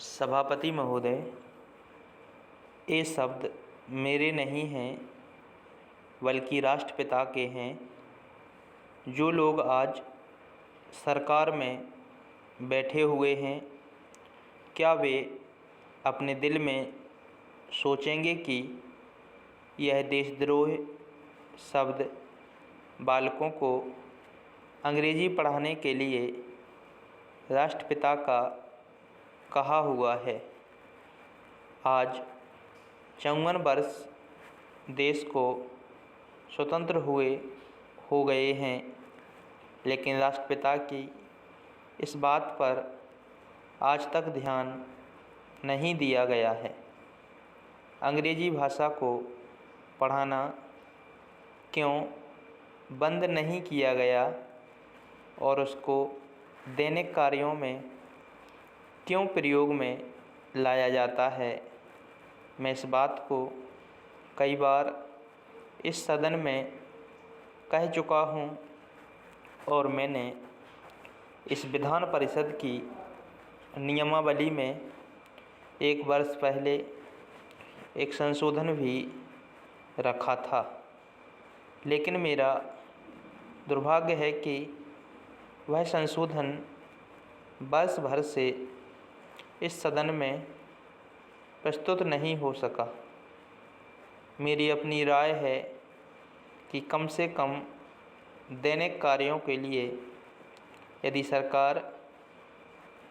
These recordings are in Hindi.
सभापति महोदय, ये शब्द मेरे नहीं हैं बल्कि राष्ट्रपिता के हैं। जो लोग आज सरकार में बैठे हुए हैं, क्या वे अपने दिल में सोचेंगे कि यह देशद्रोह शब्द बालकों को अंग्रेजी पढ़ाने के लिए राष्ट्रपिता का कहा हुआ है। आज 54 वर्ष देश को स्वतंत्र हुए हो गए हैं, लेकिन राष्ट्रपिता की इस बात पर आज तक ध्यान नहीं दिया गया है। अंग्रेजी भाषा को पढ़ाना क्यों बंद नहीं किया गया और उसको दैनिक कार्यों में क्यों प्रयोग में लाया जाता है, मैं इस बात को कई बार इस सदन में कह चुका हूँ और मैंने इस विधान परिषद की नियमावली में एक वर्ष पहले एक संशोधन भी रखा था। लेकिन मेरा दुर्भाग्य है कि वह संशोधन वर्ष भर से इस सदन में प्रस्तुत नहीं हो सका। मेरी अपनी राय है कि कम से कम दैनिक कार्यों के लिए यदि सरकार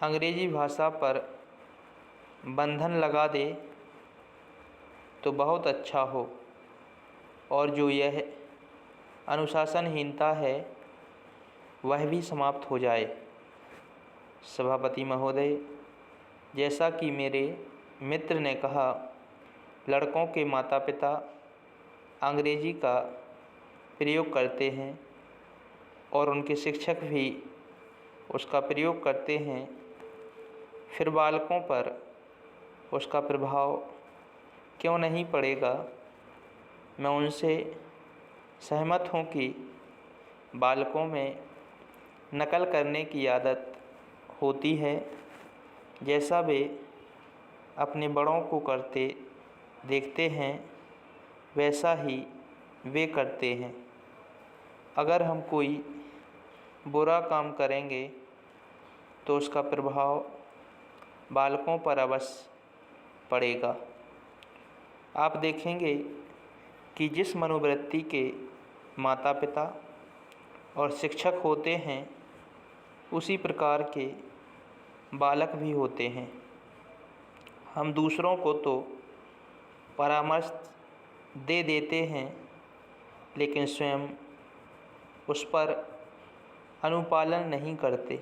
अंग्रेजी भाषा पर बंधन लगा दे तो बहुत अच्छा हो, और जो यह अनुशासनहीनता है वह भी समाप्त हो जाए। सभापति महोदय, जैसा कि मेरे मित्र ने कहा, लड़कों के माता पिता अंग्रेजी का प्रयोग करते हैं और उनके शिक्षक भी उसका प्रयोग करते हैं, फिर बालकों पर उसका प्रभाव क्यों नहीं पड़ेगा। मैं उनसे सहमत हूँ कि बालकों में नकल करने की आदत होती है, जैसा वे अपने बड़ों को करते देखते हैं वैसा ही वे करते हैं। अगर हम कोई बुरा काम करेंगे तो उसका प्रभाव बालकों पर अवश्य पड़ेगा। आप देखेंगे कि जिस मनोवृत्ति के माता पिता और शिक्षक होते हैं, उसी प्रकार के बालक भी होते हैं। हम दूसरों को तो परामर्श दे देते हैं, लेकिन स्वयं उस पर अनुपालन नहीं करते।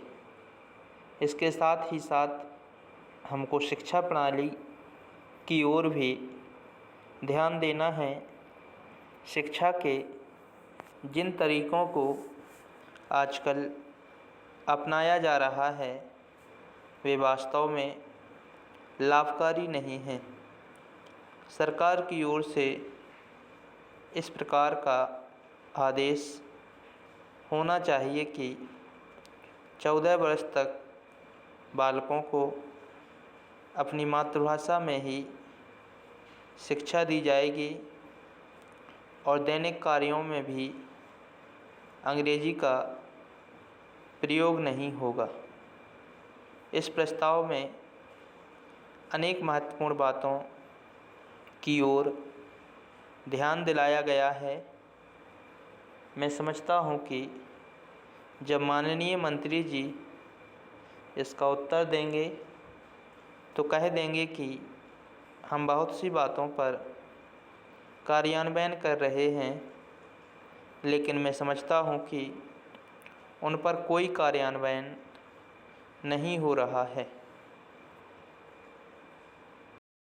इसके साथ ही साथ हमको शिक्षा प्रणाली की ओर भी ध्यान देना है। शिक्षा के जिन तरीक़ों को आजकल अपनाया जा रहा है वे वास्तव में लाभकारी नहीं हैं। सरकार की ओर से इस प्रकार का आदेश होना चाहिए कि 14 वर्ष तक बालकों को अपनी मातृभाषा में ही शिक्षा दी जाएगी और दैनिक कार्यों में भी अंग्रेजी का प्रयोग नहीं होगा। इस प्रस्ताव में अनेक महत्वपूर्ण बातों की ओर ध्यान दिलाया गया है। मैं समझता हूँ कि जब माननीय मंत्री जी इसका उत्तर देंगे तो कह देंगे कि हम बहुत सी बातों पर कार्यान्वयन कर रहे हैं, लेकिन मैं समझता हूँ कि उन पर कोई कार्यान्वयन नहीं हो रहा है।